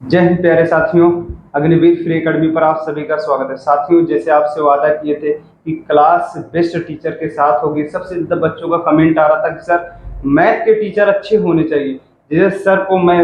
जय हिंद प्यारे साथियों। अग्निवीर फ्री एकेडमी पर आप सभी का स्वागत है। साथियों, जैसे आपसे वादा किए थे कि क्लास बेस्ट टीचर के साथ होगी, सबसे ज्यादा बच्चों का कमेंट आ रहा था कि सर मैथ के टीचर अच्छे होने चाहिए। जैसे सर को मैं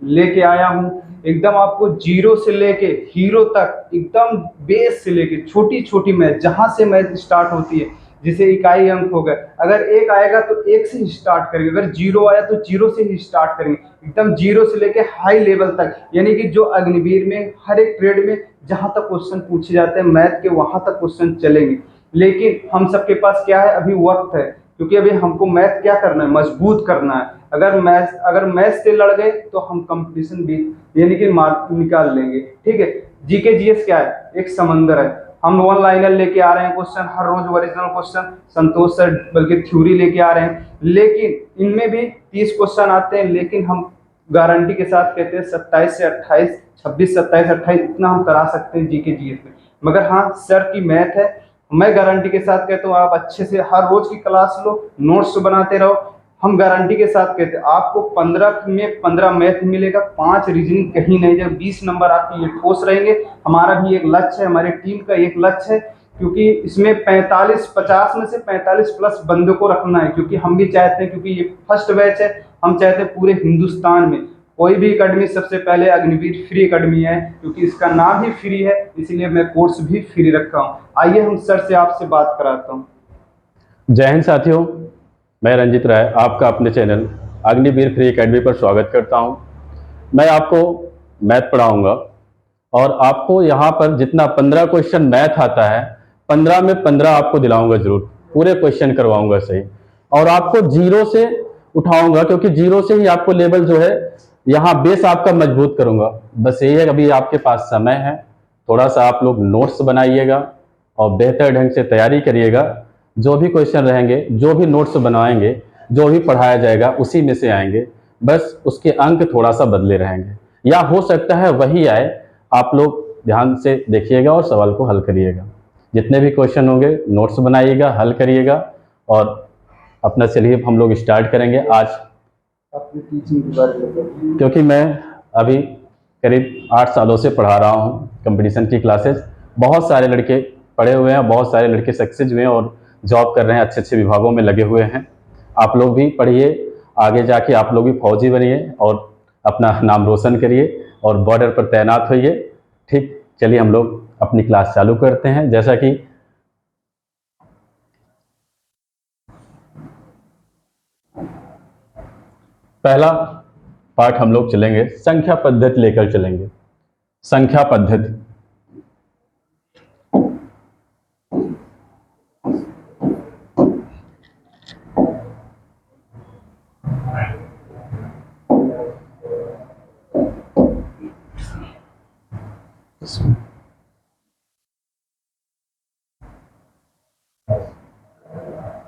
लेके आया हूँ, एकदम आपको जीरो से लेके हीरो तक, एकदम बेस से लेके छोटी छोटी मैथ, जहां से मैथ स्टार्ट होती है, जैसे इकाई अंक हो गए, अगर एक आएगा तो एक से ही स्टार्ट करेंगे, अगर जीरो आया तो जीरो से ही स्टार्ट करेंगे, एकदम जीरो से लेके हाई लेवल तक। यानी कि जो अग्निवीर में हर एक ट्रेड में जहां तक क्वेश्चन पूछे जाते हैं मैथ के, वहां तक क्वेश्चन चलेंगे। लेकिन हम सबके पास क्या है, अभी वक्त है, क्योंकि अभी हमको मैथ क्या करना है, मजबूत करना है। अगर मैथ से लड़ गए तो हम कंपटीशन भी यानी कि मार्क निकाल लेंगे। ठीक है। जीके जीएस क्या है, एक समंदर है। हम वन लाइनर लेके आ रहे हैं क्वेश्चन हर रोज, ओरिजिनल क्वेश्चन संतोष सर बल्कि थ्योरी लेके आ रहे हैं, लेकिन इनमें भी 30 क्वेश्चन आते हैं। लेकिन हम गारंटी के साथ कहते हैं 27 से 28, 26, 27, 28 इतना हम करा सकते हैं जीके जीएस में। मगर हाँ, सर की मैथ है। मैं गारंटी के साथ कहता हूँ, आप अच्छे से हर रोज की क्लास लो, नोट्स बनाते रहो। हम गारंटी के साथ कहते हैं आपको 15 में 15 मैथ मिलेगा, 5 रीजनिंग कहीं नहीं जाए, 20 नंबर आपके ये ठोस रहेंगे। हमारा भी एक लक्ष्य है, हमारी टीम का एक लक्ष्य है, क्योंकि इसमें 45-50 में से 45 प्लस बंदों को रखना है, क्योंकि हम भी चाहते हैं, क्योंकि ये फर्स्ट बैच है, हम चाहते हैं पूरे हिंदुस्तान में कोई भी एकेडमी सबसे पहले अग्निवीर फ्री एकेडमी है, क्योंकि इसका नाम ही फ्री है, इसलिए मैं कोर्स भी फ्री रखा हूँ। आइए हम सर से आपसे बात कराता हूँ। जय हिंद साथियों, मैं रंजित राय आपका अपने चैनल अग्निवीर फ्री एकेडमी पर स्वागत करता हूं। मैं आपको मैथ पढ़ाऊंगा और आपको यहां पर जितना 15 क्वेश्चन मैथ आता है, 15 में 15 आपको दिलाऊंगा जरूर, पूरे क्वेश्चन करवाऊंगा सही। और आपको जीरो से उठाऊंगा, क्योंकि जीरो से ही आपको लेवल जो है यहाँ बेस आपका मजबूत करूंगा। बस यही है, अभी आपके पास समय है, थोड़ा सा आप लोग नोट्स बनाइएगा और बेहतर ढंग से तैयारी करिएगा। जो भी क्वेश्चन रहेंगे, जो भी नोट्स बनवाएंगे, जो भी पढ़ाया जाएगा उसी में से आएंगे, बस उसके अंक थोड़ा सा बदले रहेंगे, या हो सकता है वही आए। आप लोग ध्यान से देखिएगा और सवाल को हल करिएगा। जितने भी क्वेश्चन होंगे नोट्स बनाइएगा, हल करिएगा। और अपना चलिए हम लोग स्टार्ट करेंगे आज। अपनी टीचिंग के बारे में बताइए। क्योंकि मैं अभी करीब 8 सालों से पढ़ा रहा हूँ कंपटीशन की क्लासेस। बहुत सारे लड़के पढ़े हुए हैं, बहुत सारे लड़के सक्सेस हुए हैं और जॉब कर रहे हैं, अच्छे अच्छे विभागों में लगे हुए हैं। आप लोग भी पढ़िए, आगे जाके आप लोग भी फौजी बनिए और अपना नाम रोशन करिए और बॉर्डर पर तैनात होइए। ठीक, चलिए हम लोग अपनी क्लास चालू करते हैं। जैसा कि पहला पार्ट हम लोग चलेंगे, संख्या पद्धति लेकर चलेंगे। संख्या पद्धति।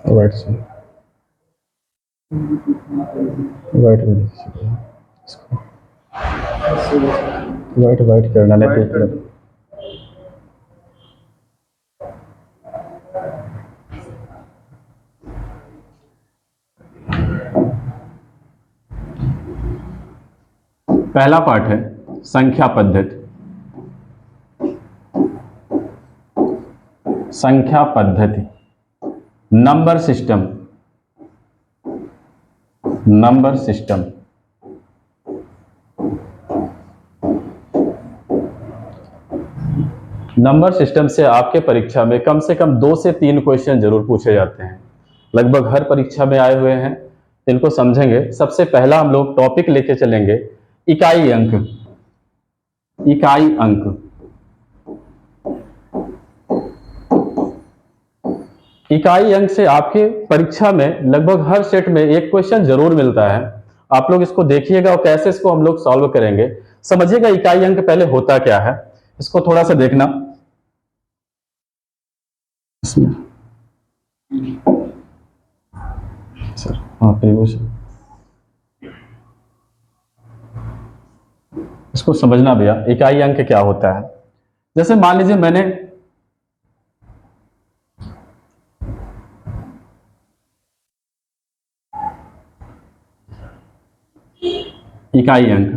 राइट से राइट में इसको वाइट वाइट करना नहीं तो पहला पार्ट है संख्या पद्धति। संख्या पद्धति, number system. Number system number system से आपके परीक्षा में कम से कम 2 से 3 क्वेश्चन जरूर पूछे जाते हैं, लगभग हर परीक्षा में आए हुए हैं। इनको समझेंगे। सबसे पहला हम लोग टॉपिक लेके चलेंगे, इकाई अंक। इकाई अंक। इकाई अंक से आपके परीक्षा में लगभग हर सेट में एक क्वेश्चन जरूर मिलता है। आप लोग इसको देखिएगा और कैसे इसको हम लोग सॉल्व करेंगे समझिएगा। इकाई अंक पहले होता क्या है, इसको थोड़ा सा देखना। इसमें सर हाँ इसको समझना भैया, इकाई अंक क्या होता है। जैसे मान लीजिए मैंने इकाई अंक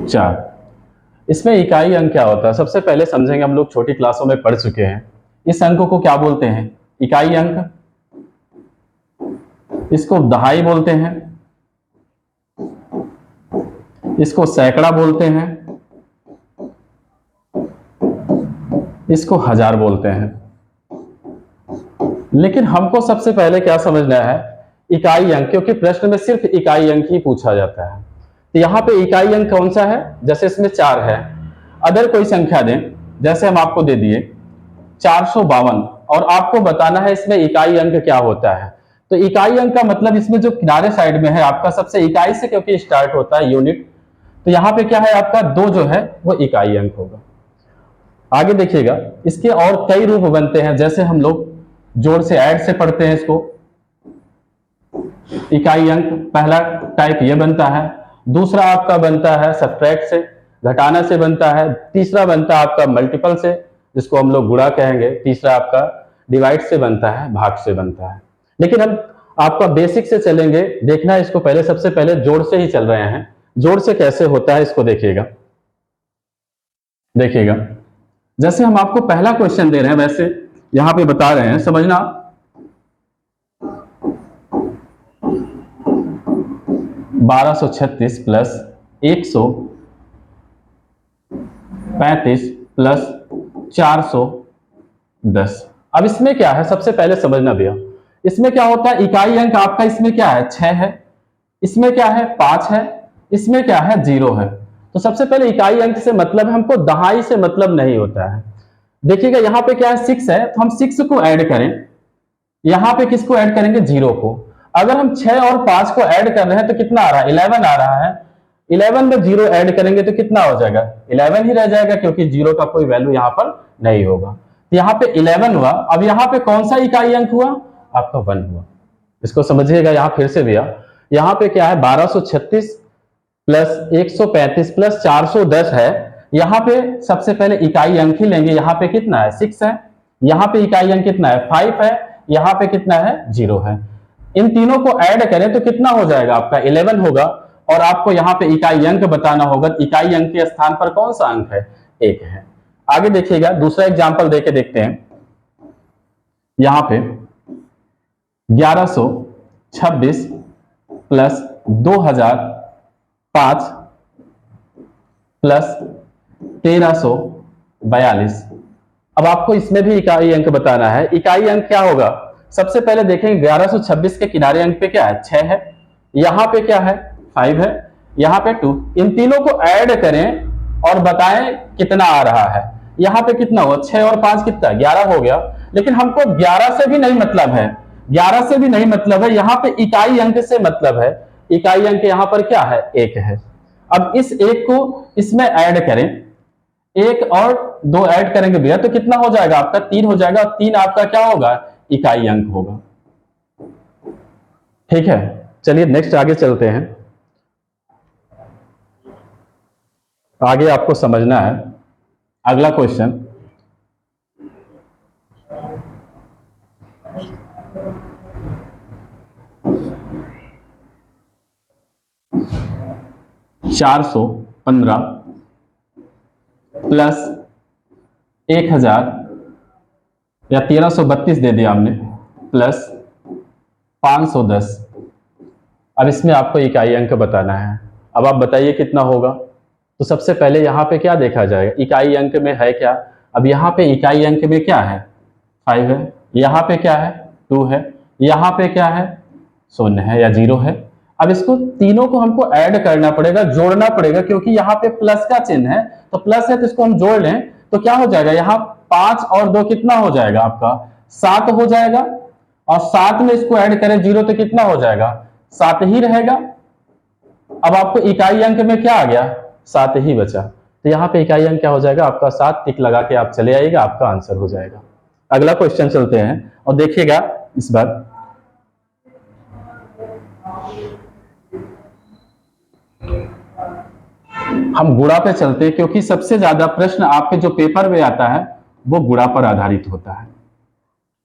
4। इसमें इकाई अंक क्या होता है सबसे पहले समझेंगे। हम लोग छोटी क्लासों में पढ़ चुके हैं। इस अंक को क्या बोलते हैं? इकाई अंक। इसको दहाई बोलते हैं, इसको सैकड़ा बोलते हैं, इसको हजार बोलते हैं। लेकिन हमको सबसे पहले क्या समझना है? इकाई अंक, क्योंकि प्रश्न में सिर्फ इकाई अंक ही पूछा जाता है। तो यहां पे इकाई अंक कौन सा है? जैसे इसमें 4 है, अदर कोई संख्या दें, जैसे हम आपको दे दिए 452, और आपको बताना है इसमें इकाई अंक क्या होता है। तो इकाई अंक का मतलब इसमें जो किनारे साइड में है आपका, सबसे इकाई से क्योंकि स्टार्ट होता है यूनिट, तो यहां पे क्या है आपका 2 जो है वो इकाई अंक होगा। आगे देखिएगा, इसके और कई रूप बनते हैं। जैसे हम लोग जोड़ से ऐड से पढ़ते हैं इसको। इकाई अंक पहला टाइप ये बनता है, दूसरा आपका बनता है सब्ट्रैक्ट से, घटाना से बनता है, तीसरा बनता है आपका मल्टीपल से, जिसको हम लोग गुणा कहेंगे, तीसरा आपका डिवाइड से बनता है, भाग से बनता है। लेकिन हम आपका बेसिक से चलेंगे, देखना है इसको पहले। सबसे पहले जोड़ से ही चल रहे हैं। जोड़ से कैसे होता है इसको देखिएगा। देखिएगा, जैसे हम आपको पहला क्वेश्चन दे रहे हैं वैसे यहां पे बता रहे हैं, समझना। 1236 प्लस 135 प्लस 410। अब इसमें क्या है सबसे पहले समझना भैया। इसमें क्या होता है? इकाई अंक आपका इसमें क्या है? 6 है, इसमें क्या है? 5 है, इसमें क्या है? 0 है। तो सबसे पहले इकाई अंक से मतलब है, हमको दहाई से मतलब नहीं होता है। देखिएगा यहाँ पे क्या है? 6 है, तो हम 6 को ऐड करें, यहां पे किसको ऐड करेंगे? 0 को। अगर हम 6 और 5 को ऐड कर रहे हैं तो कितना आ रहा है? 11 आ रहा है। 11 में 0 ऐड करेंगे तो कितना हो जाएगा? 11 ही रह जाएगा, क्योंकि 0 का कोई वैल्यू यहां पर नहीं होगा। तो यहाँ पे 11 हुआ। अब यहाँ पे कौन सा इकाई अंक हुआ? आपका 1 हुआ। इसको समझिएगा। यहाँ फिर से भैया, यहाँ पे क्या है? 1236 प्लस 135 प्लस 410 है। यहाँ पे सबसे पहले इकाई अंक ही लेंगे। यहाँ पे कितना है? 6 है। यहाँ पे इकाई अंक कितना है? 5 है। यहाँ पे कितना है? 0 है। इन तीनों को ऐड करें तो कितना हो जाएगा? आपका 11 होगा। और आपको यहाँ पे इकाई अंक बताना होगा। इकाई अंक के स्थान पर कौन सा अंक है? 1 है। आगे देखिएगा, दूसरा एग्जांपल देके देखते हैं। यहाँ पे 1126 प्लस 2005 प्लस 1342। अब आपको इसमें भी इकाई अंक बताना है। इकाई अंक क्या होगा? सबसे पहले देखेंगे 1126 के किनारे अंक पे क्या है? 6 है। यहां पे क्या है? 5 है। यहां पे 2। इन तीनों को ऐड करें और बताएं कितना आ रहा है। यहां पे कितना हुआ? 6 और 5 कितना? 11 हो गया। लेकिन हमको 11 से भी नहीं मतलब है, 11 से भी नहीं मतलब है, यहां पे इकाई अंक से मतलब है। इकाई अंक यहां पर क्या है? 1 है। अब इस 1 को इसमें ऐड करें, 1 और 2 ऐड करेंगे भैया तो कितना हो जाएगा? आपका 3 हो जाएगा। 3 आपका क्या होगा? इकाई अंक होगा। ठीक है, चलिए नेक्स्ट आगे चलते हैं। आगे आपको समझना है अगला क्वेश्चन। $415 प्लस 1000 या 1332 दे दिया हमने, प्लस 510। अब इसमें आपको इकाई अंक बताना है। अब आप बताइए कितना होगा। तो सबसे पहले यहाँ पे क्या देखा जाएगा? इकाई अंक में है क्या? अब यहाँ पे इकाई अंक में क्या है? 5 है। यहाँ पे क्या है? 2 है। यहाँ पे क्या है? 0 है या 0 है। अब इसको तीनों को हमको ऐड करना पड़ेगा, जोड़ना पड़ेगा, क्योंकि यहाँ पे प्लस का चिन्ह है। तो प्लस है तो इसको हम जोड़ लें तो क्या हो जाएगा? यहाँ 5 और 2 कितना हो जाएगा? आपका 7 हो जाएगा। और 7 में इसको ऐड करें 0 तो कितना हो जाएगा? 7 ही रहेगा। अब आपको इकाई अंक में क्या आ गया? 7 ही बचा। तो यहाँ पे इकाई अंक क्या हो जाएगा? आपका 7। टिक लगा के आप चले आइएगा, आपका आंसर हो जाएगा। अगला क्वेश्चन चलते हैं और देखिएगा इस बार। हम गुणा पे चलते हैं, क्योंकि सबसे ज्यादा प्रश्न आपके जो पेपर में आता है वो गुणा पर आधारित होता है।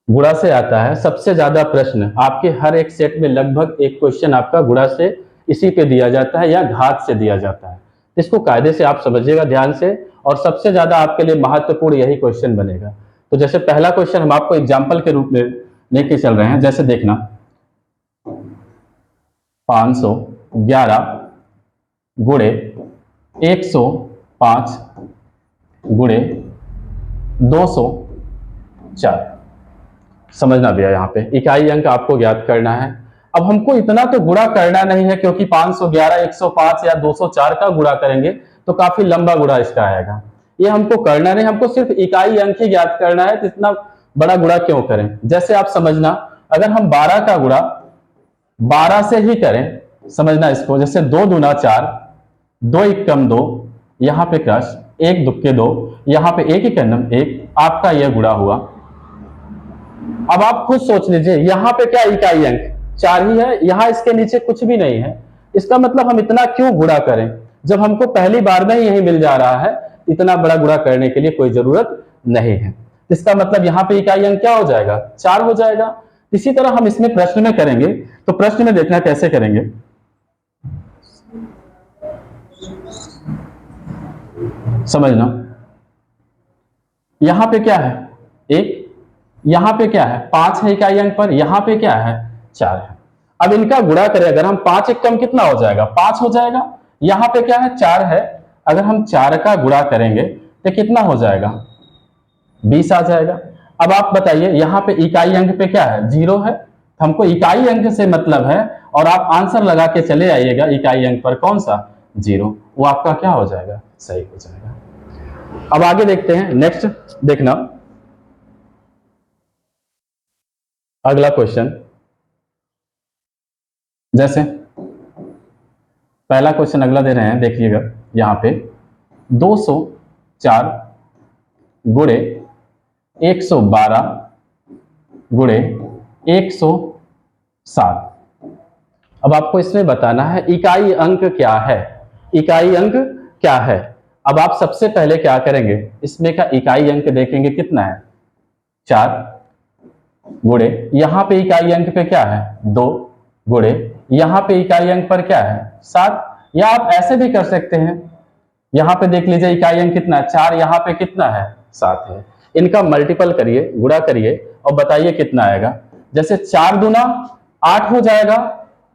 गुणा से आता है। सबसे ज्यादा प्रश्न आपके हर एक सेट में लगभग एक क्वेश्चन आपका गुणा से इसी पे दिया जाता है या घात से दिया जाता है। इसको कायदे से आप समझिएगा ध्यान से, और सबसे ज्यादा आपके लिए महत्वपूर्ण यही क्वेश्चन बनेगा। तो जैसे पहला क्वेश्चन हम आपको एग्जाम्पल के रूप में लेके चल रहे हैं। जैसे देखना 511 गुणे 105 गुणे 204। समझना भैया, यहाँ पे इकाई अंक आपको ज्ञात करना है। अब हमको इतना तो गुणा करना नहीं है, क्योंकि 511 105 या 204 का गुणा करेंगे तो काफी लंबा गुणा इसका आएगा। ये हमको करना नहीं, हमको सिर्फ इकाई अंक ही ज्ञात करना है। तो इतना बड़ा गुणा क्यों करें। जैसे आप समझना, अगर हम 12 का गुणा 12 से ही करें, समझना इसको, जैसे 2 दूना 4, 2 एकम 2, यहाँ पे क्रश 1 दुक्के 2, यहाँ पे 1 एकम 1, आपका यह गुणा हुआ। अब आप खुद सोच लीजिए, यहाँ पे क्या इकाई अंक 4 ही है, यहाँ इसके नीचे कुछ भी नहीं है। इसका मतलब हम इतना क्यों गुणा करें जब हमको पहली बार में ही यही मिल जा रहा है। इतना बड़ा गुणा करने के लिए कोई जरूरत नहीं है। इसका मतलब यहाँ पे इकाई अंक क्या हो जाएगा, 4 हो जाएगा। इसी तरह हम इसमें प्रश्न में करेंगे, तो प्रश्न में देखना कैसे करेंगे। समझना, यहां पे क्या है 1, यहां पे क्या है 5 है इकाई अंक पर, यहां पे क्या है 4 है। अब इनका गुणा करें, अगर हम 5 एकम कितना हो जाएगा 5 हो जाएगा। यहां पे क्या है 4 है, अगर हम 4 का गुणा करेंगे तो कितना हो जाएगा 20 आ जाएगा। अब आप बताइए, यहाँ पे इकाई अंक पे क्या है 0 है, हमको इकाई अंक से मतलब है, और आप आंसर लगा के चले आइएगा इकाई अंक पर कौन सा 0, वो आपका क्या हो जाएगा सही हो जाएगा। अब आगे देखते हैं, नेक्स्ट देखना अगला क्वेश्चन। जैसे पहला क्वेश्चन अगला दे रहे हैं, देखिएगा यहां पे 204 गुणे 112 गुणे 107। अब आपको इसमें बताना है इकाई अंक क्या है, इकाई अंक क्या है। अब आप सबसे पहले क्या करेंगे, इसमें का इकाई अंक देखेंगे कितना है 4 गुणे, यहां पे इकाई अंक पे क्या है 2 गुणे, यहां पे इकाई अंक पर क्या है 7। या आप ऐसे भी कर सकते हैं, यहां पे देख लीजिए इकाई अंक कितना है 4, यहां पे कितना है 7 है। इनका मल्टीपल करिए, गुणा करिए और बताइए कितना आएगा। जैसे 4 दूना 8 हो जाएगा,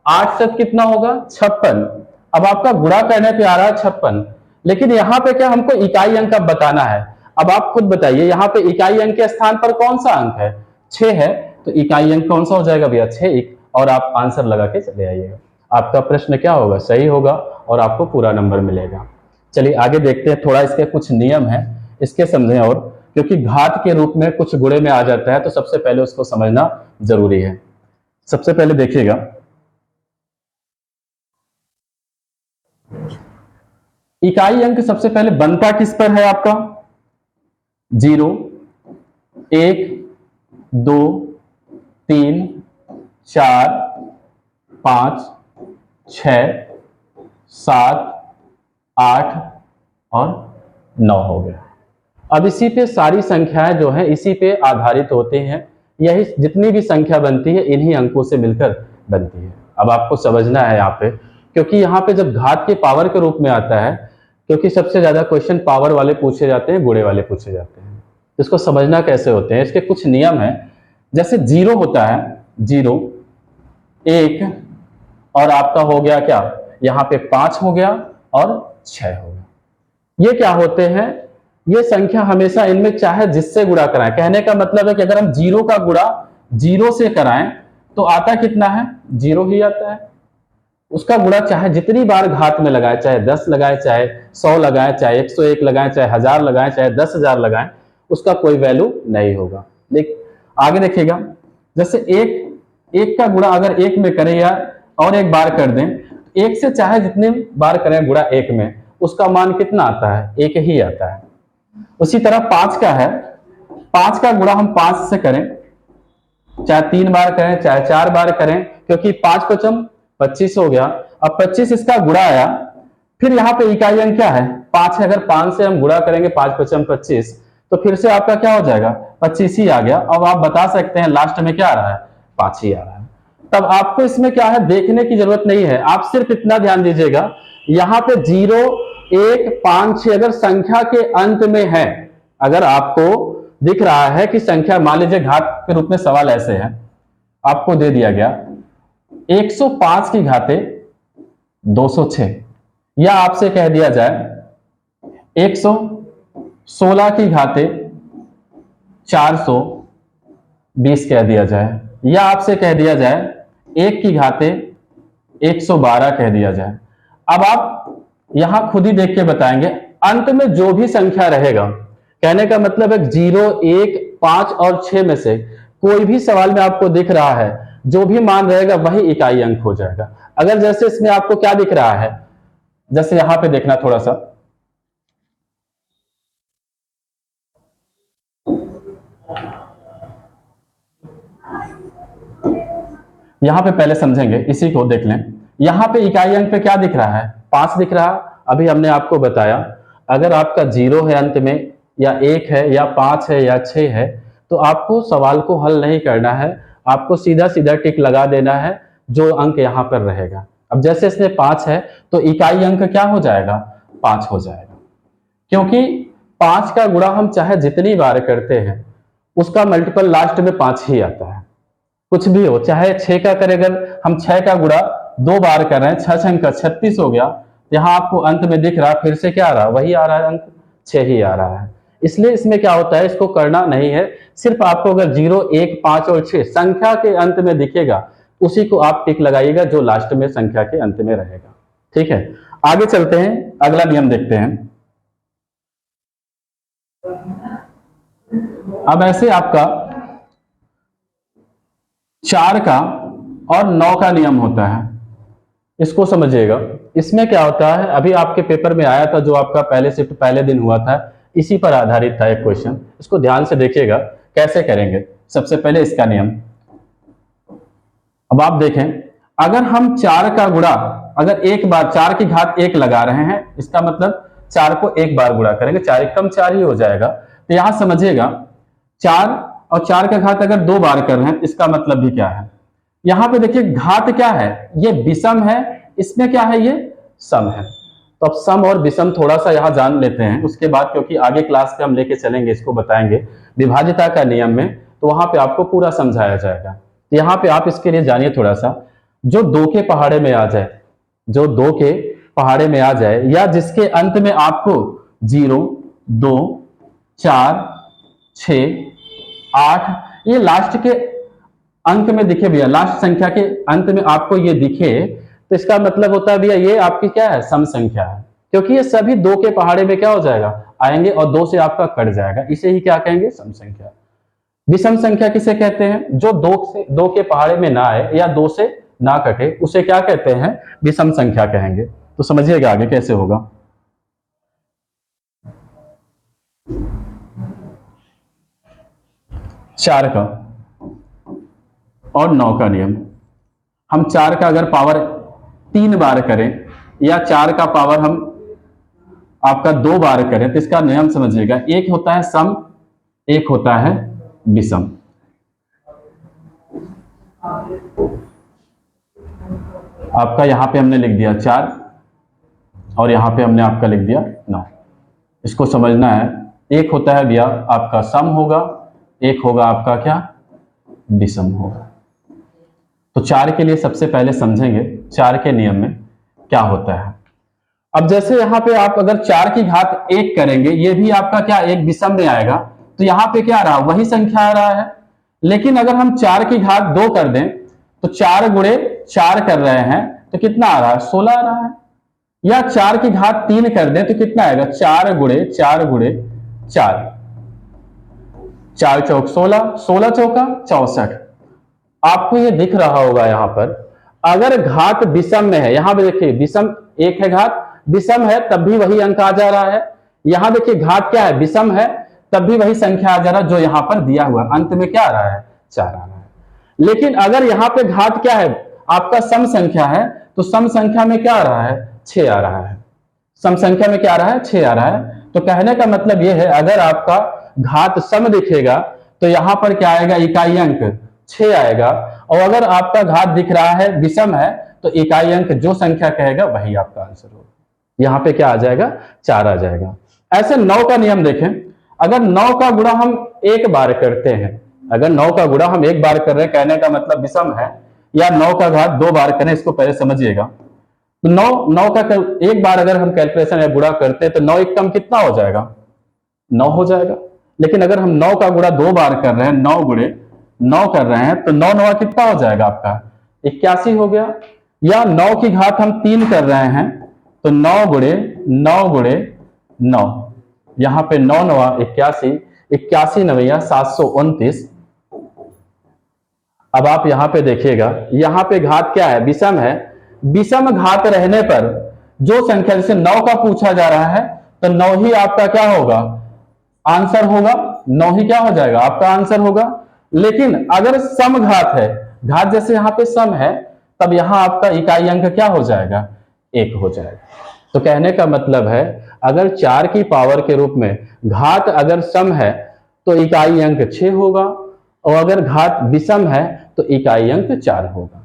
8 से कितना होगा 56। अब आपका गुणा करने पे आ रहा है 56, लेकिन यहाँ पे क्या हमको इकाई अंक अब बताना है। अब आप खुद बताइए, यहाँ पे इकाई अंक के स्थान पर कौन सा अंक है 6 है, तो इकाई अंक कौन सा हो जाएगा भैया 6, और आप आंसर लगा के चले आइएगा। आपका प्रश्न क्या होगा सही होगा और आपको पूरा नंबर मिलेगा। चलिए आगे देखते हैं, थोड़ा इसके कुछ नियम है इसके समझें, और क्योंकि घात के रूप में कुछ गुणे में आ जाता है तो सबसे पहले उसको समझना जरूरी है। सबसे पहले देखिएगा, इकाई अंक सबसे पहले बनता किस पर है आपका 0, 1, 2, 3, 4, 5, 6, 7, 8 और 9 हो गया। अब इसी पे सारी संख्याएं जो है इसी पे आधारित होती हैं, यही जितनी भी संख्या बनती है इन्हीं अंकों से मिलकर बनती है। अब आपको समझना है यहाँ पे, क्योंकि यहाँ पे जब घात के पावर के रूप में आता है, क्योंकि सबसे ज्यादा क्वेश्चन पावर वाले पूछे जाते हैं, गुणे वाले पूछे जाते हैं, तो इसको समझना कैसे होते हैं, इसके कुछ नियम है। जैसे 0 होता है 0, 1 और आपका हो गया क्या यहाँ पे 5 हो गया और 6 हो गया। ये क्या होते हैं, ये संख्या हमेशा इनमें चाहे जिससे गुणा कराएं, कहने का मतलब है कि अगर हम 0 का गुणा 0 से कराएं तो आता कितना है 0 ही आता है। उसका गुणा चाहे जितनी बार घात में लगाए, चाहे 10 लगाए, चाहे 100 लगाए, चाहे 101 लगाए, चाहे 1000 लगाए, चाहे 10,000 लगाए, उसका कोई वैल्यू नहीं होगा। आगे देखिएगा, जैसे 1 का गुणा अगर 1 में करें या और एक बार कर दें, 1 से चाहे जितने बार करें गुणा 1 में, उसका मान कितना आता है 1 ही आता है। उसी तरह 5 का है, 5 का गुणा हम 5 से करें, चाहे 3 बार करें चाहे 4 बार करें, क्योंकि 5 पचम 25 हो गया। अब 25 इसका गुणा आया, फिर यहाँ पे इकाई अंक क्या है 5 है, अगर 5 से हम गुणा करेंगे 5 पचम 25, तो फिर से आपका क्या हो जाएगा 25 ही आ गया। अब आप बता सकते हैं लास्ट में क्या आ रहा है, 5 ही आ रहा है। तब आपको इसमें क्या है, देखने की जरूरत नहीं है, आप सिर्फ इतना ध्यान दीजिएगा, यहां पे 0 1 5 6 अगर संख्या के अंत में है, अगर आपको दिख रहा है कि संख्या, मान लीजिए घात के रूप में सवाल ऐसे है, आपको दे दिया गया 105 की घाते 206, या आपसे कह दिया जाए 116 की घाते 420 कह दिया जाए, या आपसे कह दिया जाए 1 की घाते 112 कह दिया जाए। अब आप यहां खुद ही देख के बताएंगे, अंत में जो भी संख्या रहेगा, कहने का मतलब है 0 1 5 और 6 में से कोई भी सवाल में आपको दिख रहा है, जो भी मान रहेगा वही इकाई अंक हो जाएगा। अगर जैसे इसमें आपको क्या दिख रहा है, जैसे यहां पे देखना थोड़ा सा, यहां पे पहले समझेंगे, इसी को देख लें। यहां पे इकाई अंक पे क्या दिख रहा है, 5 दिख रहा। अभी हमने आपको बताया, अगर आपका 0 है अंत में, या 1 है, या 5 है, या 6 है, तो आपको सवाल को हल नहीं करना है, आपको सीधा सीधा टिक लगा देना है जो अंक यहां पर रहेगा। अब जैसे इसमें 5 है, तो इकाई अंक क्या हो जाएगा, 5 हो जाएगा, क्योंकि 5 का गुणा हम चाहे जितनी बार करते हैं, उसका मल्टीपल लास्ट में 5 ही आता है। कुछ भी हो, चाहे 6 का करें, अगर हम 6 का गुणा 2 बार कर रहे हैं, 6 छंग का 36 हो गया, यहां आपको अंत में दिख रहा, फिर से क्या आ रहा, वही आ रहा है, अंक 6 ही आ रहा है। इसलिए इसमें क्या होता है, इसको करना नहीं है, सिर्फ आपको अगर 0 1 5 और 6 संख्या के अंत में दिखेगा, उसी को आप टिक लगाइएगा जो लास्ट में संख्या के अंत में रहेगा। ठीक है, आगे चलते हैं, अगला नियम देखते हैं। अब ऐसे आपका 4 का और 9 का नियम होता है, इसको समझिएगा। इसमें क्या होता है, अभी आपके पेपर में आया था, जो आपका पहले शिफ्ट पहले दिन हुआ था, इसी पर आधारित था एक क्वेश्चन, इसको ध्यान से देखिएगा कैसे करेंगे। सबसे पहले इसका नियम, अब आप देखें, अगर हम 4 का गुणा, अगर एक बार 4 की घात 1 लगा रहे हैं, इसका मतलब 4 को एक बार गुणा करेंगे, 4 एकम 4 ही हो जाएगा। तो यहां समझिएगा, 4 और 4 का घात अगर 2 बार कर रहे हैं, इसका मतलब भी क्या है, यहां पे देखिए घात क्या है, ये विषम है, इसमें क्या है, ये सम है। तो अब सम और विषम थोड़ा सा यहां जान लेते हैं, उसके बाद क्योंकि आगे क्लास पे हम लेके चलेंगे, इसको बताएंगे विभाज्यता का नियम में, तो वहां पे आपको पूरा समझाया जाएगा। तो यहाँ पे आप इसके लिए जानिए थोड़ा सा, जो 2 के पहाड़े में आ जाए, जो 2 के पहाड़े में आ जाए, या जिसके अंत में आपको 0 2 4 6 8 ये लास्ट के अंक में दिखे भैया, लास्ट संख्या के अंत में आपको ये दिखे, तो इसका मतलब होता है भैया ये आपकी क्या है, सम संख्या है, क्योंकि ये सभी 2 के पहाड़े में क्या हो जाएगा, आएंगे, और 2 से आपका कट जाएगा, इसे ही क्या कहेंगे, सम संख्या। विषम संख्या किसे कहते हैं, जो 2 के पहाड़े में ना आए या 2 से ना कटे, उसे क्या कहते हैं, विषम संख्या कहेंगे। तो समझिएगा आगे कैसे होगा। चार का और 9 का नियम, हम 4 का अगर पावर 3 बार करें, या 4 का पावर हम आपका 2 बार करें, तो इसका नियम समझिएगा, एक होता है सम, एक होता है विषम। आपका यहां पे हमने लिख दिया 4, और यहां पे हमने आपका लिख दिया 9। इसको समझना है, एक होता है भैया आपका सम होगा, एक होगा आपका क्या, विषम होगा। तो 4 के लिए सबसे पहले समझेंगे 4 के नियम में क्या होता है। अब जैसे यहां पे आप अगर 4 की घात 1 करेंगे, ये भी आपका क्या, एक विषम में आएगा, तो यहां पे क्या आ रहा है, वही संख्या आ रहा है। लेकिन अगर हम 4 की घात 2 कर दें, तो 4 गुणे 4 कर रहे हैं, तो कितना आ रहा है, 16 आ रहा है। या 4 की घात 3 कर दें, तो कितना आएगा, 4 गुणे 4 गुणे 4, 4 चौक 16, 16 चौका 64। आपको ये दिख रहा होगा यहां पर, अगर घात विषम में है, यहां पे देखिए विषम एक है घात, विषम है तब भी वही अंक आ जा रहा है। यहां देखिए घात क्या है, विषम है, तब भी वही संख्या आ जा रहा है जो यहां पर दिया हुआ, अंत में क्या आ रहा है, 4 आ रहा है। लेकिन अगर यहां पे घात क्या है, आपका सम संख्या है, तो सम संख्या में क्या आ रहा है, 6 आ रहा है। सम संख्या में क्या आ रहा है, 6 आ रहा है। तो कहने का मतलब यह है, अगर आपका घात सम दिखेगा, तो यहां पर क्या आएगा, इकाई अंक 6 आएगा। और अगर आपका घात दिख रहा है विषम है तो इकाई अंक जो संख्या कहेगा वही आपका आंसर होगा। यहां पे क्या आ जाएगा, 4 आ जाएगा। ऐसे 9 का नियम देखें, अगर 9 का गुणा हम एक बार करते हैं, अगर 9 का गुणा हम एक बार कर रहे हैं, कहने का मतलब विषम है, या 9 का घात 2 बार करें, इसको पहले समझिएगा। तो 9 का एक बार अगर हम कैलकुलेशन या गुणा करते हैं तो 9 एक कम कितना हो जाएगा, 9 हो जाएगा। लेकिन अगर हम 9 का गुणा 2 बार कर रहे हैं, 9 गुणे 9 कर रहे हैं, तो 9 9 कितना हो जाएगा आपका, 81 हो गया। या 9 की घात हम 3 कर रहे हैं, तो 9 गुणे 9 गुणे 9, यहां पे 9 9 81, 81 9 729। अब आप यहां पे देखिएगा, यहां पे घात क्या है, विषम है। विषम घात रहने पर जो संख्या, जैसे 9 का पूछा जा रहा है, तो 9 ही आपका क्या होगा, आंसर होगा। 9 ही क्या हो जाएगा, आपका आंसर होगा। लेकिन अगर सम घात है, घात जैसे यहां पे सम है, तब यहां आपका इकाई अंक क्या हो जाएगा, 1 हो जाएगा। तो कहने का मतलब है, अगर 4 की पावर के रूप में घात अगर सम है तो इकाई अंक 6 होगा, और अगर घात विषम है तो इकाई अंक 4 होगा।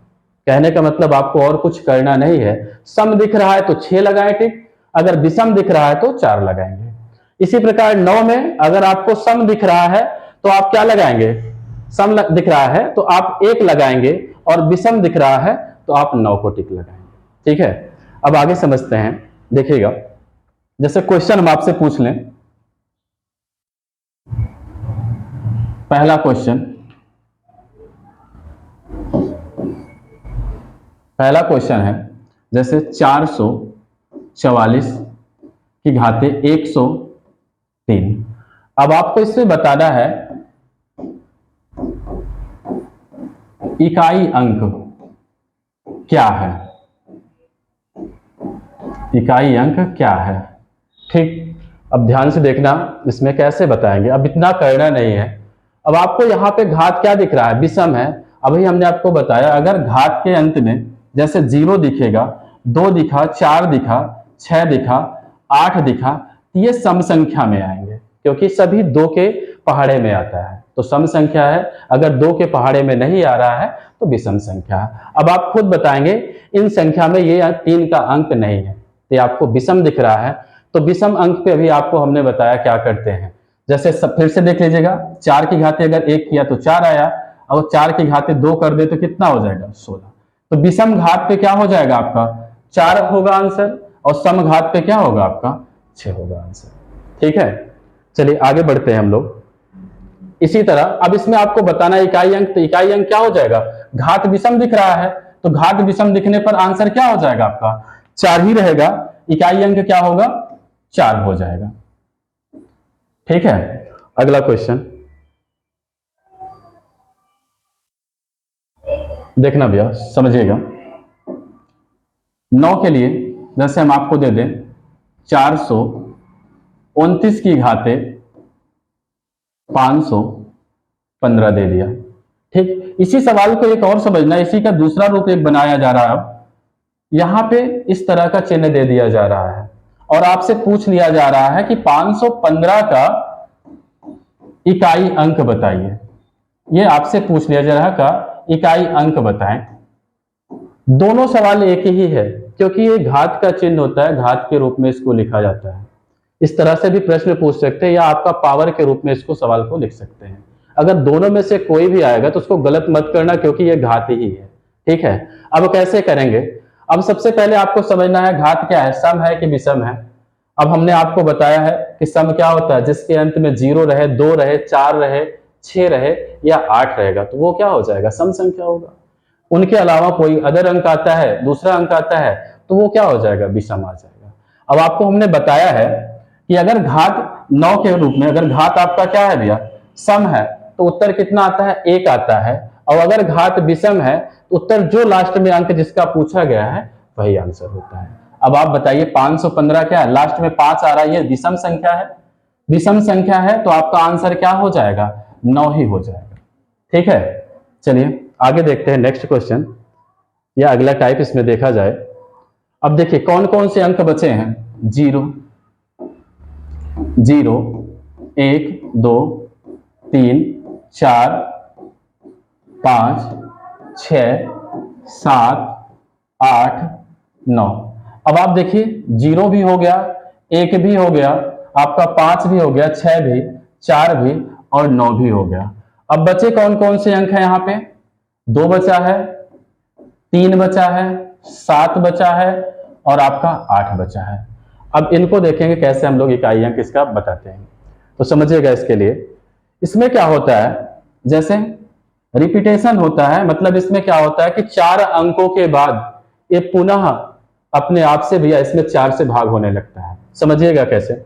कहने का मतलब आपको और कुछ करना नहीं है, सम दिख रहा है तो 6 लगाएं टिक, अगर विषम दिख रहा है तो 4 लगाएंगे। इसी प्रकार 9 में अगर आपको सम दिख रहा है तो आप क्या लगाएंगे, सम दिख रहा है तो आप 1 लगाएंगे, और विषम दिख रहा है तो आप 9 को टिक लगाएंगे। ठीक है, अब आगे समझते हैं। देखिएगा, जैसे क्वेश्चन हम आपसे पूछ लें, पहला क्वेश्चन, पहला क्वेश्चन है जैसे 444 की घाते 103। अब आपको इसमें बताना है इकाई अंक क्या है, इकाई अंक क्या है। ठीक, अब ध्यान से देखना इसमें कैसे बताएंगे, अब इतना करना नहीं है। अब आपको यहाँ पे घात क्या दिख रहा है, विषम है। अभी हमने आपको बताया, अगर घात के अंत में जैसे 0 दिखेगा, 2 दिखा, 4 दिखा, 6 दिखा, 8 दिखा, तो ये सम संख्या में आएंगे, क्योंकि सभी 2 के पहाड़े में आता है। तो सम संख्या है, अगर 2 के पहाड़े में नहीं आ रहा है तो विषम संख्या है। अब आप खुद बताएंगे, इन संख्या में ये 3 का अंक नहीं है, तो आपको विषम दिख रहा है। तो विषम अंक पे अभी आपको हमने बताया क्या करते हैं। जैसे फिर से देख लीजिएगा, 4 की घाते अगर 1 किया तो 4 आया, और 4 की घाते 2 कर दे तो कितना हो जाएगा, 16। तो विषम घात पे क्या हो जाएगा आपका, 4 होगा आंसर, और सम घात पे क्या होगा आपका, 6 होगा आंसर। ठीक है, चलिए आगे बढ़ते हैं हम लोग। इसी तरह अब इसमें आपको बताना इकाई अंक, तो इकाई अंक क्या हो जाएगा, घात विषम दिख रहा है, तो घात विषम दिखने पर आंसर क्या हो जाएगा आपका, 4 ही रहेगा। इकाई अंक क्या होगा, 4 हो जाएगा। ठीक है, अगला क्वेश्चन देखना भैया, समझिएगा। 9 के लिए जैसे हम आपको दे दें 429 की घाते 515 दे दिया। ठीक, इसी सवाल को एक और समझना, इसी का दूसरा रूप एक बनाया जा रहा है। अब यहां पे इस तरह का चिन्ह दे दिया जा रहा है, और आपसे पूछ लिया जा रहा है कि 515 का इकाई अंक बताइए। ये आपसे पूछ लिया जा रहा है का इकाई अंक बताएं। दोनों सवाल एक ही है, क्योंकि ये घात का चिन्ह होता है, घात के रूप में इसको लिखा जाता है। इस तरह से भी प्रश्न पूछ सकते हैं, या आपका पावर के रूप में इसको सवाल को लिख सकते हैं। अगर दोनों में से कोई भी आएगा तो उसको गलत मत करना, क्योंकि ये घात ही है। ठीक है, अब कैसे करेंगे, अब सबसे पहले आपको समझना है घात क्या है, सम है कि विषम है। अब हमने आपको बताया है कि सम क्या होता है, जिसके अंत में 0 रहे, 2 रहे, 4 रहे, 6 रहे या 8 रहेगा, तो वो क्या हो जाएगा, सम संख्या होगा। उनके अलावा कोई अदर अंक आता है, दूसरा अंक आता है, तो वो क्या हो जाएगा, विषम आ जाएगा। अब आपको हमने बताया है कि अगर घात 9 के रूप में, अगर घात आपका क्या है भैया, सम है, तो उत्तर कितना आता है, 1 आता है। और अगर घात विषम है तो उत्तर जो लास्ट में अंक जिसका पूछा गया है वही आंसर होता है। अब आप बताइए 515 क्या है, लास्ट में 5 आ रहा है, ये विषम संख्या है। विषम संख्या है तो आपका आंसर क्या हो जाएगा, 9 ही हो जाएगा। ठीक है, चलिए आगे देखते हैं नेक्स्ट क्वेश्चन, या अगला टाइप इसमें देखा जाए। अब देखिए कौन कौन से अंक बचे हैं, 0 0 1 2 3 4, 5, 6, 7, 8, 9। अब आप देखिए 0 भी हो गया, 1 भी हो गया, आपका 5 भी हो गया, 6 भी, 4 भी और 9 भी हो गया। अब बचे कौन कौन से अंक हैं यहाँ पे? 2 बचा है, 3 बचा है, 7 बचा है और आपका 8 बचा है। अब इनको देखेंगे कैसे हम लोग इकाई अंक इसका बताते हैं, तो समझिएगा। इसके लिए इसमें क्या होता है, जैसे रिपीटेशन होता है, मतलब इसमें क्या होता है कि 4 अंकों के बाद ये पुनः अपने आप से भैया इसमें 4 से भाग होने लगता है। समझिएगा कैसे,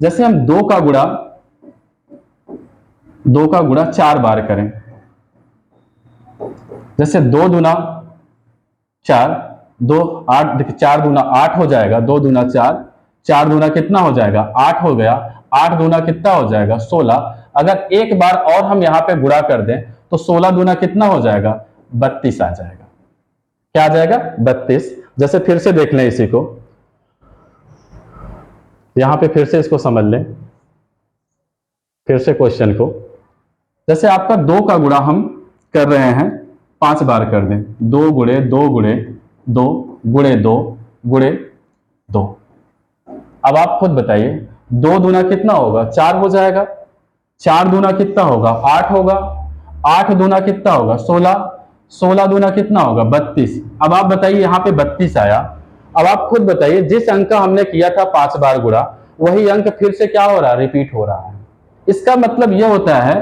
जैसे हम 2 का गुणा 4 बार करें, जैसे 2 दूना 4, 2 8, देखिए 4 दूना 8 हो जाएगा, 2 दूना 4, 4 दूना कितना हो जाएगा 8 हो गया, 8 दूना कितना हो जाएगा 16। अगर एक बार और हम यहाँ पे गुणा कर दें तो 16 दूना कितना हो जाएगा 32 आ जाएगा। क्या आ जाएगा 32। जैसे फिर से देख लें इसी को, यहां पे फिर से इसको समझ लें, फिर से क्वेश्चन को। जैसे आपका 2 का गुणा हम कर रहे हैं 5 बार कर दें, 2 गुणे 2 गुणे 2 गुणे 2 गुणे 2। अब आप खुद बताइए 2 दूना कितना होगा 4 हो जाएगा, 4 दूना कितना होगा 8 होगा, 8 दूना कितना होगा 16, 16 दूना कितना होगा 32। अब आप बताइए यहाँ पे 32 आया। अब आप खुद बताइए जिस अंक का हमने किया था 5 बार गुणा, वही अंक फिर से क्या हो रहा है रिपीट हो रहा है। इसका मतलब यह होता है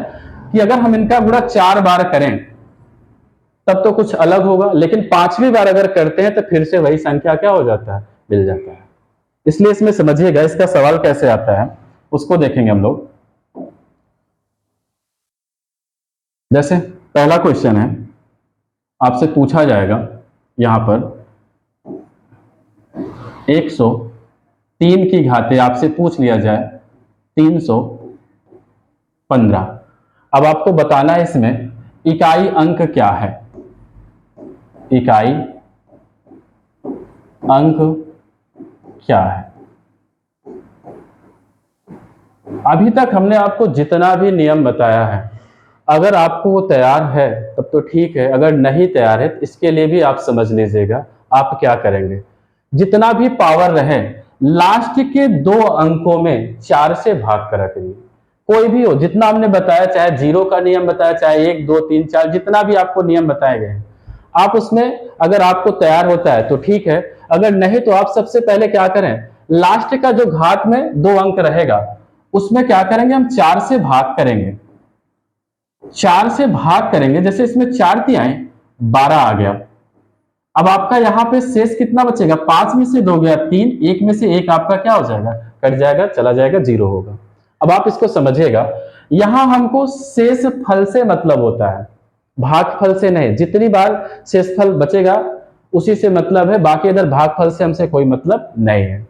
कि अगर हम इनका गुणा 4 बार करें तब तो कुछ अलग होगा, लेकिन 5वीं बार अगर करते हैं तो फिर से वही संख्या क्या हो जाता है मिल जाता है। इसलिए इसमें समझिएगा इसका सवाल कैसे आता है उसको देखेंगे हम लोग। जैसे पहला क्वेश्चन है, आपसे पूछा जाएगा यहां पर 103 की घाते आपसे पूछ लिया जाए 315। अब आपको बताना है इसमें इकाई अंक क्या है, इकाई अंक क्या है। अभी तक हमने आपको जितना भी नियम बताया है, अगर आपको वो तैयार है तब तो ठीक है, अगर नहीं तैयार है तो इसके लिए भी आप समझ लीजिएगा आप क्या करेंगे। जितना भी पावर रहे लास्ट के 2 अंकों में 4 से भाग करा करिए, कोई भी हो जितना हमने बताया, चाहे 0 का नियम बताया, चाहे 1 2 3 4 जितना भी आपको नियम बताए गए हैं, आप उसमें अगर आपको तैयार होता है तो ठीक है, अगर नहीं तो आप सबसे पहले क्या करें, लास्ट का जो घात में 2 अंक रहेगा उसमें क्या करेंगे, हम 4 से भाग करेंगे, 4 से भाग करेंगे। जैसे इसमें 4 तिहाई 12 आ गया। अब आपका यहां पे शेष कितना बचेगा, 5 में से 2 गया 3, 1 में से 1 आपका क्या हो जाएगा कट जाएगा, चला जाएगा 0 होगा। अब आप इसको समझिएगा, यहां हमको शेष फल से मतलब होता है, भागफल से नहीं। जितनी बार शेषफल बचेगा उसी से मतलब है, बाकी इधर भागफल से हमसे कोई मतलब नहीं है।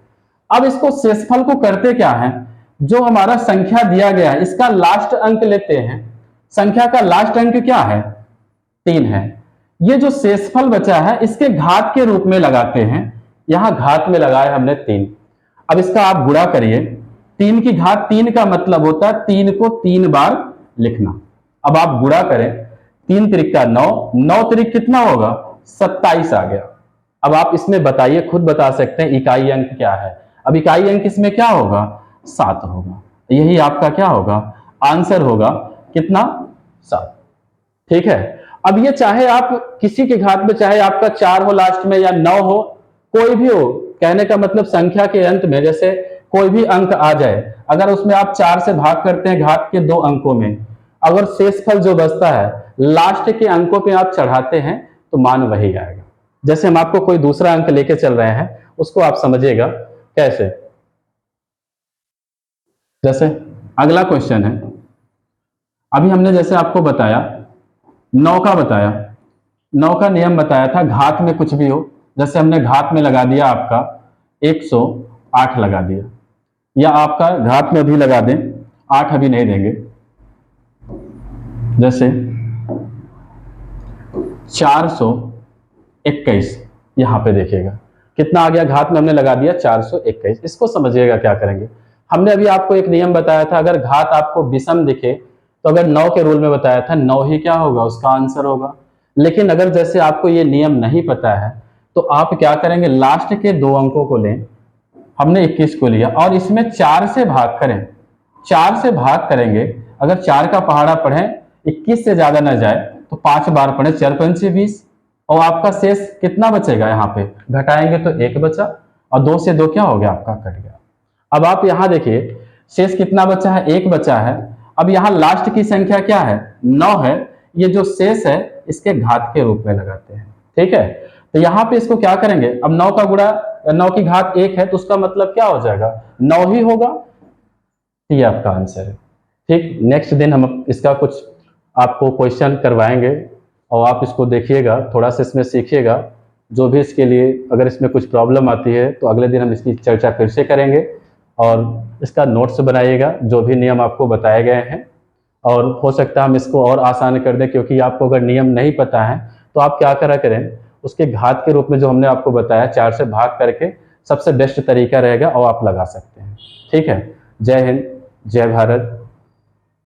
अब इसको शेषफल को करते क्या है, जो हमारा संख्या दिया गया है इसका लास्ट अंक लेते हैं, संख्या का लास्ट अंक क्या है 3 है, ये जो शेषफल बचा है इसके घात के रूप में लगाते हैं, यहां घात में लगाया हमने 3। अब इसका आप गुणा करिए, 3 की घात 3 का मतलब होता है 3 को 3 बार लिखना। अब आप गुणा करें, 3 त्रिक 9, 9 त्रिक कितना होगा 27 आ गया। अब आप इसमें बताइए, खुद बता सकते हैं इकाई अंक क्या है। अब इकाई अंक इसमें क्या होगा 7 होगा, यही आपका क्या होगा आंसर होगा, कितना 7। ठीक है। अब ये चाहे आप किसी के घात में, चाहे आपका 4 हो लास्ट में या 9 हो, कोई भी हो, कहने का मतलब संख्या के अंत में जैसे कोई भी अंक आ जाए, अगर उसमें आप 4 से भाग करते हैं घात के 2 अंकों में, अगर शेषफल जो बचता है लास्ट के अंकों पे आप चढ़ाते हैं तो मान वही आएगा। जैसे हम आपको कोई दूसरा अंक लेके चल रहे हैं उसको आप समझिएगा कैसे। जैसे अगला क्वेश्चन है, अभी हमने जैसे आपको बताया 9 का बताया, 9 का नियम बताया था घात में कुछ भी हो, जैसे हमने घात में लगा दिया आपका 108 लगा दिया, या आपका घात में भी लगा दें 8 अभी नहीं देंगे, जैसे 421 यहां पे देखिएगा कितना आ गया, घात में हमने लगा दिया 421। इसको समझिएगा क्या करेंगे, हमने अभी आपको एक नियम बताया था, अगर घात आपको विषम दिखे तो अगर 9 के रूल में बताया था 9 ही क्या होगा, उसका आंसर होगा। लेकिन अगर जैसे आपको ये नियम नहीं पता है तो आप क्या करेंगे, लास्ट के 2 अंकों को लें, हमने 21 को लिया और इसमें 4 से भाग करें। 4 से भाग करेंगे, अगर 4 का पहाड़ा पढ़ें 21 से ज्यादा ना जाए तो 5 बार पढ़े, 4 पंचे 20, और आपका शेष कितना बचेगा, यहाँ पे घटाएंगे तो 1 बचा और 2 से 2 क्या हो गया, आपका कट गया। अब आप यहाँ देखिए शेष कितना बचा है, 1 बचा है। अब यहाँ लास्ट की संख्या क्या है, 9 है। ये जो शेष है इसके घात के रूप में लगाते हैं, ठीक है। तो यहाँ पे इसको क्या करेंगे, अब 9 का गुणा 9 की घात 1 है तो उसका मतलब क्या हो जाएगा, 9 ही होगा। ये आपका आंसर है, ठीक। नेक्स्ट दिन हम इसका कुछ आपको क्वेश्चन करवाएंगे और आप इसको देखिएगा, थोड़ा सा इसमें सीखिएगा। जो भी इसके लिए अगर इसमें कुछ प्रॉब्लम आती है तो अगले दिन हम इसकी चर्चा फिर से करेंगे और इसका नोट्स बनाइएगा जो भी नियम आपको बताए गए हैं। और हो सकता है हम इसको और आसान कर दें, क्योंकि आपको अगर नियम नहीं पता है तो आप क्या करा करें, उसके घात के रूप में जो हमने आपको बताया 4 से भाग करके सबसे बेस्ट तरीका रहेगा और आप लगा सकते हैं, ठीक है। जय हिंद, जय भारत।